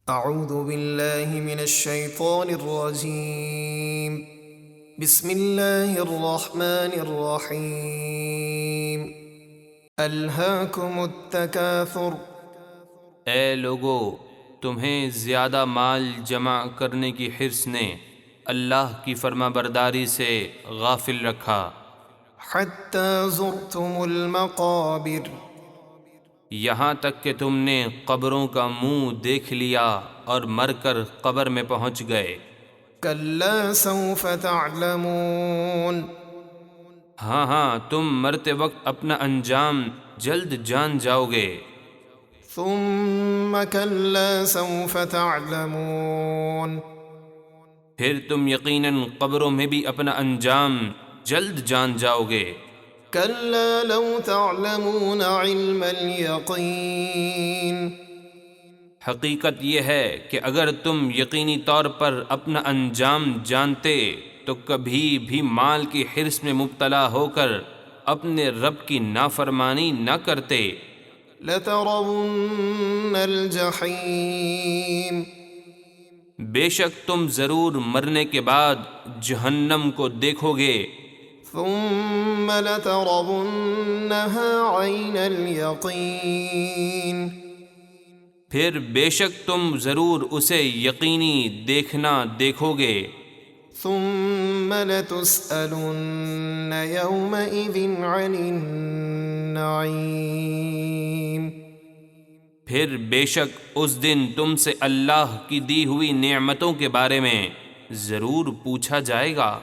اعوذ باللہ من الشیطان الرجیم بسم اللہ الرحمن الرحیم الہاکم التکاثر۔ اے لوگو، تمہیں زیادہ مال جمع کرنے کی حرص نے اللہ کی فرما برداری سے غافل رکھا، حتی زرتم المقابر، یہاں تک کہ تم نے قبروں کا منہ دیکھ لیا اور مر کر قبر میں پہنچ گئے۔ کلا سوف تعلمون، ہاں ہاں، تم مرتے وقت اپنا انجام جلد جان جاؤ گے۔ ثم کلا سوف تعلمون، پھر تم یقیناً قبروں میں بھی اپنا انجام جلد جان جاؤ گے۔ کلا لو تعلمون علم الیقین، حقیقت یہ ہے کہ اگر تم یقینی طور پر اپنا انجام جانتے تو کبھی بھی مال کی حرص میں مبتلا ہو کر اپنے رب کی نافرمانی نہ کرتے۔ لترون الجحیم، بے شک تم ضرور مرنے کے بعد جہنم کو دیکھو گے۔ ثم لترونها عین الیقین، پھر بے شک تم ضرور اسے یقینی دیکھنا دیکھو گے۔ ثم لتسألن یومئذ عن النعیم، پھر بے شک اس دن تم سے اللہ کی دی ہوئی نعمتوں کے بارے میں ضرور پوچھا جائے گا۔